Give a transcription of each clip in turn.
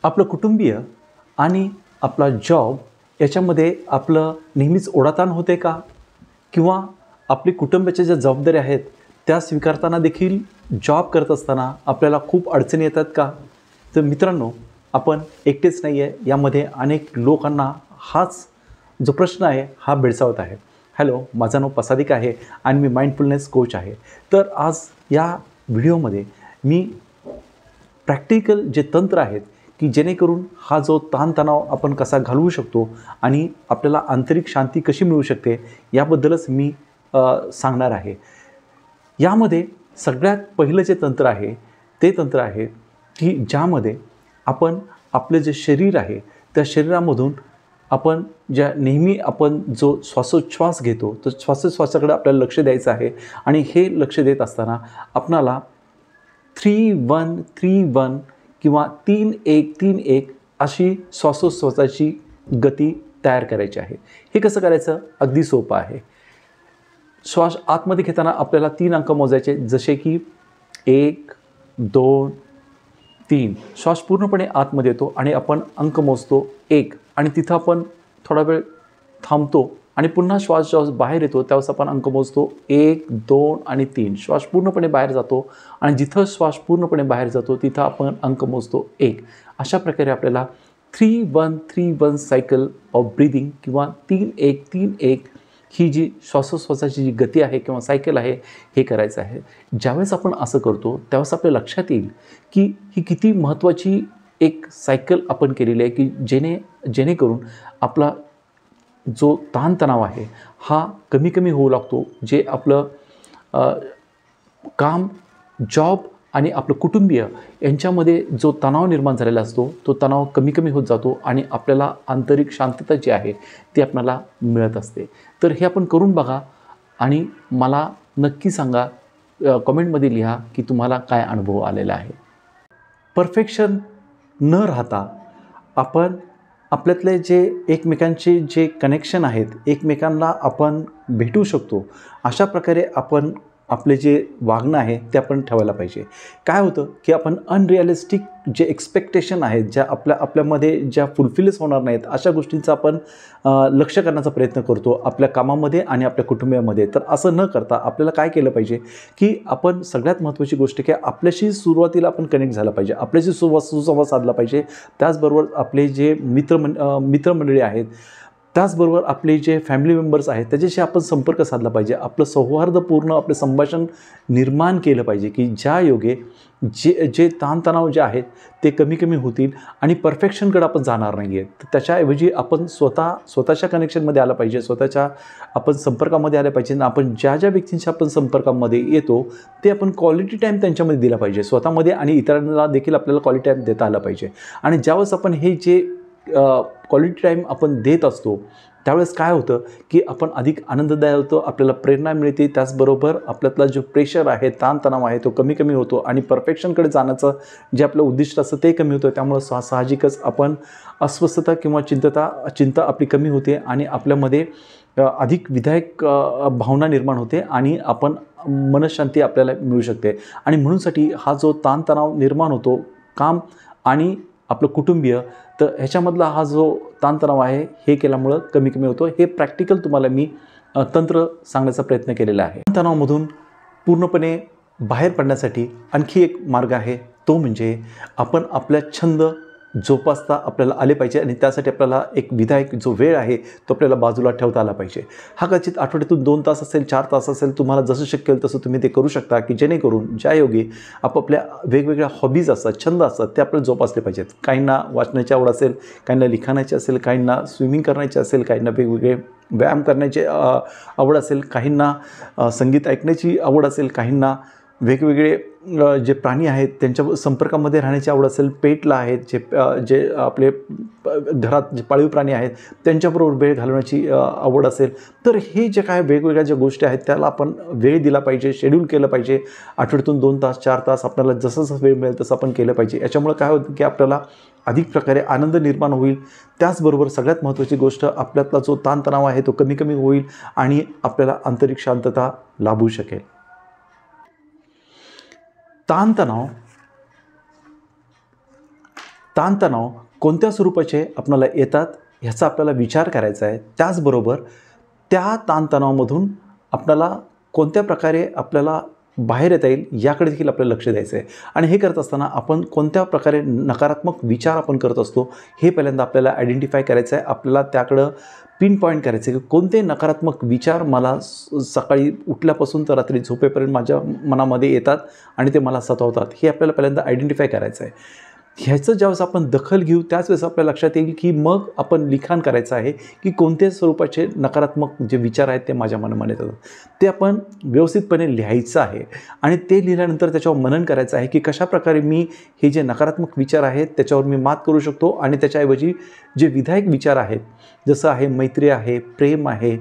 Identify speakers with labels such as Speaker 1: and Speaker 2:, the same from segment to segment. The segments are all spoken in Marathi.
Speaker 1: आपलं कुटुंबीय आणि आपला जॉब याच्यामध्ये आपलं नेहमीच ओढाताण होते का? किंवा आपली कुटुंबाच्या ज्या जबाबदाऱ्या आहेत त्या स्वीकारताना देखील जॉब करत असताना आपल्याला खूप अडचणी येतात का? तर मित्रांनो, आपण एकटेच नाही आहे, यामध्ये अनेक लोकांना हाच जो प्रश्न आहे हा भेडसावत आहे. हॅलो, माझं नाव पसादिक आहे आणि मी माइंडफुलनेस कोच आहे. तर आज या व्हिडिओमध्ये मी प्रॅक्टिकल जे तंत्र आहेत की जेणेकरून हा जो ताणतणाव आपण कसा घालवू शकतो आणि आपल्याला आंतरिक शांती कशी मिळू शकते याबद्दलच मी सांगणार आहे. यामध्ये सगळ्यात पहिलं जे तंत्र आहे ते तंत्र आहे की ज्यामध्ये आपण आपले जे शरीर आहे त्या शरीरामधून आपण नेहमी आपण जो श्वासोच्छ्वास घेतो तर श्वासोच्छ्वासाकडे आपल्याला लक्ष द्यायचं आहे. आणि हे लक्ष देत असताना आपणाला 3-1-3-1 किंवा 3-1-3-1 अशी श्वासोच्छ्वासाची गती तयार करायची आहे. हे कसं करायचं? अगदी सोपं आहे. श्वास आतमध्ये घेताना आपल्याला 3 अंक मोजायचे, जसे की 1, 2, 3. श्वास पूर्णपणे आतमध्ये येतो आणि आपण अंक मोजतो 1 आणि तिथं आपण थोडा वेळ थांबतो आणि पुन्हा श्वास जेव्हा बाहेर येतो त्यावेळेस आपण अंक मोजतो 1, 2 आणि 3. श्वास पूर्णपणे बाहेर जातो आणि जिथं श्वास पूर्णपणे बाहेर जातो तिथं आपण अंक मोजतो 1. अशा प्रकारे आपल्याला 3-1-3-1 सायकल ऑफ ब्रीदिंग किंवा 3-1-3-1 ही जी श्वासोच्छ्वासाची जी गती आहे किंवा सायकल आहे हे करायचं आहे. ज्यावेळेस आपण असं करतो त्यावेळेस आपल्या लक्षात येईल की ही किती महत्त्वाची एक सायकल आपण केलेली आहे की जेणेकरून आपला जो ताणतणाव आहे हा कमी कमी होऊ लागतो. जे आपलं काम, जॉब आणि आपलं कुटुंबीय यांच्यामध्ये जो तणाव निर्माण झालेला असतो तो तणाव कमी कमी होत जातो आणि आपल्याला आंतरिक शांतता जी आहे ती आपल्याला मिळत असते. तर हे आपण करून बघा आणि मला नक्की सांगा, कमेंटमध्ये लिहा की तुम्हाला काय अनुभव आलेला आहे. परफेक्शन न राहता आपण आपल्यातले जे एकमेकांचे जे कनेक्शन आहेत, एकमेकांना आपण भेटू शकतो, अशा प्रकारे आपण आपले जे वागणं आहे ते आपण ठेवायला पाहिजे. काय होतं की आपण अनरिअलिस्टिक जे एक्सपेक्टेशन आहेत, ज्या आपल्यामध्ये ज्या फुलफिलच होणार नाहीत अशा गोष्टींचा आपण लक्ष करण्याचा प्रयत्न करतो आपल्या कामामध्ये आणि आपल्या कुटुंबामध्ये. तर असं न करता आपल्याला काय केलं पाहिजे की आपण सगळ्यात महत्त्वाची गोष्ट की आपल्याशी सुरुवातीला आपण कनेक्ट झाला पाहिजे, आपल्याशी सुसंवाद साधला पाहिजे. त्याचबरोबर आपले जे मित्रमंडळी आहेत, त्याचबरोबर आपले जे फॅमिली मेंबर्स आहेत त्याच्याशी आपण संपर्क साधला पाहिजे. आपलं सौहार्दपूर्ण आपलं संभाषण निर्माण केलं पाहिजे की ज्या योगे जे ताणतणाव जे आहेत ते कमी कमी होतील आणि परफेक्शनकडे आपण जाणार नाही आहे. तर त्याच्याऐवजी आपण स्वतःच्या कनेक्शनमध्ये आलं पाहिजे, स्वतःच्या आपण संपर्कामध्ये आलं पाहिजे. आपण ज्या व्यक्तींच्या आपण संपर्कामध्ये येतो ते आपण क्वालिटी टाईम त्यांच्यामध्ये दिला पाहिजे, स्वतःमध्ये आणि इतरांना देखील आपल्याला क्वालिटी टाईम देता आला पाहिजे. आणि ज्यावेळेस आपण हे जे क्वालिटी टाईम आपण देत असतो त्यावेळेस काय होतं की आपण अधिक आनंददायक होतो, आपल्याला प्रेरणा मिळते. त्याचबरोबर आपल्यातला जो प्रेशर आहे, ताणतणाव आहे तो कमी कमी होतो आणि परफेक्शनकडे जाण्याचं जे आपलं उद्दिष्ट असतं ते कमी होतं. त्यामुळं साहजिकच आपण अस्वस्थता किंवा चिंता आपली कमी होते आणि आपल्यामध्ये अधिक विधायक भावना निर्माण होते आणि आपण मनशांती आपल्याला मिळू शकते. आणि म्हणूनसाठी हा जो ताणतणाव निर्माण होतो काम आणि आपलं कुटुंबीय, तर ह्याच्यामधला हा जो ताणतणाव आहे हे केल्यामुळं कमी कमी होतो. हे प्रॅक्टिकल तुम्हाला मी तंत्र सांगण्याचा प्रयत्न केलेला आहे. ताणतणावामधून पूर्णपणे बाहेर पडण्यासाठी आणखी एक मार्ग आहे, तो म्हणजे आपण आपल्या छंद जोपासता आपल्याला आले पाहिजे आणि त्यासाठी आपल्याला एक विधायक जो वेळ आहे तो आपल्याला बाजूला ठेवता आला पाहिजे. हा कदाचित आठवड्यातून 2 तास असेल, 4 तास असेल, तुम्हाला जसं शक्य होईल तसं तुम्ही ते करू शकता की जेणेकरून ज्यायोगे आपापल्या वेगवेगळ्या हॉबीज असतात, छंद असतात ते आपल्याला जोपासले पाहिजेत. काहींना वाचण्याची आवड असेल, काहींना लिखाणाची असेल, काहींना स्विमिंग करण्याची असेल, काहींना वेगवेगळे व्यायाम करण्याची आवड असेल, काहींना संगीत ऐकण्याची आवड असेल, काहींना वेगवेगळे जे प्राणी आहेत त्यांच्या संपर्कामध्ये राहण्याची आवड असेल, पेटला आहेत जे आपले घरात जे पाळीव प्राणी आहेत त्यांच्याबरोबर वेळ घालवण्याची आवड असेल, तर हे जे काय वेगवेगळ्या ज्या गोष्टी आहेत त्याला आपण वेळ दिला पाहिजे, शेड्यूल केलं पाहिजे. आठवड्यातून 2 तास 4 तास आपल्याला जसं वेळ मिळेल तसं आपण केलं पाहिजे. याच्यामुळे काय होतं की आपल्याला अधिक प्रकारे आनंद निर्माण होईल. त्याचबरोबर सगळ्यात महत्त्वाची गोष्ट, आपल्यातला जो ताणतणाव आहे तो कमी कमी होईल आणि आपल्याला आंतरिक शांतता लाभू शकेल. ताणतणाव ताणतणाव कोणत्या स्वरूपाचे आपल्याला येतात ह्याचा आपल्याला विचार करायचा आहे. त्याचबरोबर त्या ताणतणावामधून आपल्याला कोणत्या प्रकारे आपल्याला बाहेर येता येईल याकडे देखील आपल्याला लक्ष द्यायचं आहे. आणि हे करत असताना आपण कोणत्या प्रकारे नकारात्मक विचार आपण करत असतो हे पहिल्यांदा आपल्याला आयडेंटिफाय करायचं आहे. आपल्याला त्याकडं पिन पॉईंट करायचं आहे की कोणते नकारात्मक विचार मला सकाळी उठल्यापासून तर रात्री झोपेपर्यंत माझ्या मनामध्ये येतात आणि ते मला सतावतात. हे आपल्याला पहिल्यांदा आयडेंटिफाय करायचं आहे. ह्याचं ज्यावेळेस आपण दखल घेऊ त्याच वेळेस आपल्या लक्षात येईल की मग आपण लिखाण करायचं आहे की कोणत्या स्वरूपाचे नकारात्मक जे विचार आहेत ते माझ्या मनामध्ये येतात. ते आपण व्यवस्थितपणे लिहायचं आहे आणि ते लिहिल्यानंतर त्याच्यावर मनन करायचं आहे की कशाप्रकारे मी हे जे नकारात्मक विचार आहेत त्याच्यावर मी मात करू शकतो आणि त्याच्याऐवजी जे विधायक विचार आहेत जसं आहे मैत्री आहे, प्रेम आहे,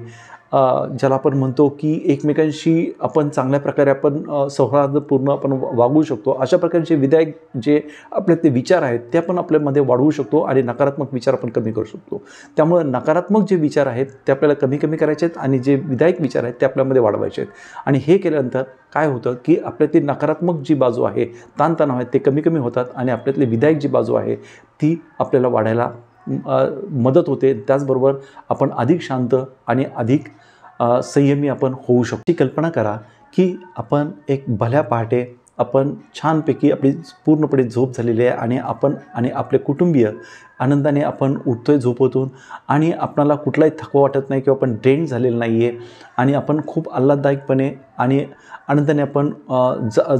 Speaker 1: ज्याला आपण म्हणतो की एकमेकांशी आपण चांगल्या प्रकारे आपण सौहार्दपूर्ण आपण वागू शकतो, अशा प्रकारचे विधायक जे आपले ते विचार आहेत ते आपण आपल्यामध्ये वाढवू शकतो आणि नकारात्मक विचार आपण कमी करू शकतो. त्यामुळे नकारात्मक जे विचार आहेत ते आपल्याला कमी करायचे आहेत आणि जे विधायक विचार आहेत ते आपल्यामध्ये वाढवायचे आहेत. आणि हे केल्यानंतर काय होतं की आपल्यातली नकारात्मक जी बाजू आहे, ताणतणाव आहेत ते कमी होतात आणि आपल्यातली विधायक जी बाजू आहे ती आपल्याला वाढायला मदत होते. त्याचबरोबर आपण अधिक शांत आणि अधिक संयमी आपण होऊ शकतो. ती कल्पना करा की आपण एक भल्या पहाटे आपण छानपैकी आपली पूर्णपणे झोप झालेली आहे आणि आपण आणि आपले कुटुंबीय आनंदाने आपण उठतोय झोपेतून आणि आपल्याला कुठलाही थकवा वाटत नाही किंवा आपण ड्रेन झालेलं नाही आहे आणि आपण खूप आल्हाददायकपणे आणि आनंदाने आपण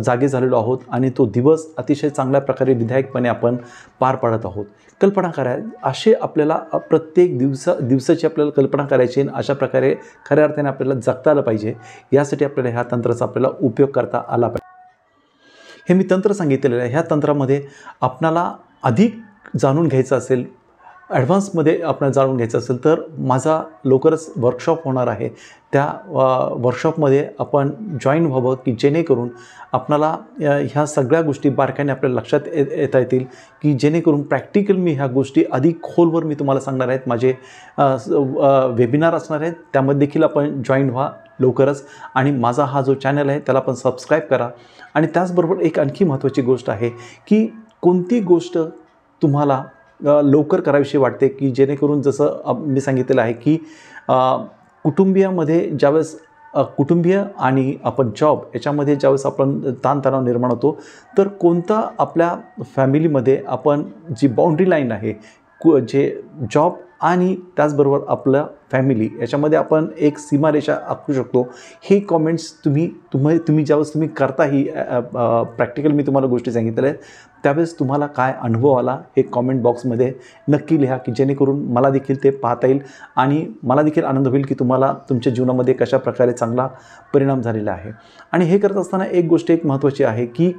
Speaker 1: जागे झालेलो आहोत आणि तो दिवस अतिशय चांगल्या प्रकारे विधायकपणे आपण पार पाडत आहोत. कल्पना करा असे आपल्याला प्रत्येक दिवसाची आपल्याला कल्पना करायची आणि अशा प्रकारे खऱ्या अर्थाने आपल्याला जगता आलं पाहिजे. यासाठी आपल्याला ह्या तंत्राचा आपल्याला उपयोग करता आला पाहिजे. हे मी तंत्र सांगितलेलं आहे. ह्या तंत्रामध्ये आपणाला अधिक जाणून घ्यायचं असेल, ॲडव्हान्समध्ये आपल्याला जाणून घ्यायचं असेल तर माझा लवकरच वर्कशॉप होणार आहे. त्या वर्कशॉपमध्ये आपण जॉईन व्हावं की जेणेकरून आपणाला ह्या सगळ्या गोष्टी बारकाईने आपल्या लक्षात येता येतील की जेणेकरून प्रॅक्टिकल मी ह्या गोष्टी अधिक खोलवर मी तुम्हाला सांगणार आहेत. माझे वेबिनार असणार आहेत, त्यामध्ये देखील आपण जॉईन व्हा लवकरच. आणि माझा हा जो चॅनल आहे त्याला पण सबस्क्राईब करा. आणि त्याचबरोबर एक आणखी महत्त्वाची गोष्ट आहे की कोणती गोष्ट तुम्हाला लवकर करावीशी वाटते की जेणेकरून जसं मी सांगितलेलं आहे की कुटुंबियामध्ये ज्यावेळेस कुटुंबीय आणि आपण जॉब याच्यामध्ये ज्यावेळेस आपण ताणतणाव निर्माण होतो तर कोणता आपल्या फॅमिलीमध्ये आपण जी बाउंड्री लाईन आहे जे जॉब आणि त्याचबरोबर आपलं फॅमिली याच्यामध्ये आपण एक सीमारेषा आखू शकतो. हे कॉमेंट्स तुम्ही ज्यावेळेस तुम्ही करता ही प्रॅक्टिकल मी तुम्हाला गोष्टी सांगितलेल्या आहेत त्यावेळेस तुम्हाला काय अनुभव आला हे कॉमेंट बॉक्समध्ये नक्की लिहा की जेणेकरून मला देखील ते पाहता येईल आणि मला देखील आनंद होईल की तुम्हाला तुमच्या जीवनामध्ये कशा प्रकारे चांगला परिणाम झालेला आहे. आणि हे करत असताना एक गोष्ट एक महत्त्वाची आहे की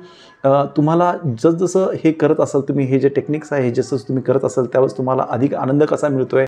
Speaker 1: तुम्हाला जसं हे करत असाल तुम्ही हे जे टेक्निक्स आहे जसं तुम्ही करत असाल त्यावेळेस तुम्हाला अधिक आनंद कसा मिळतो आहे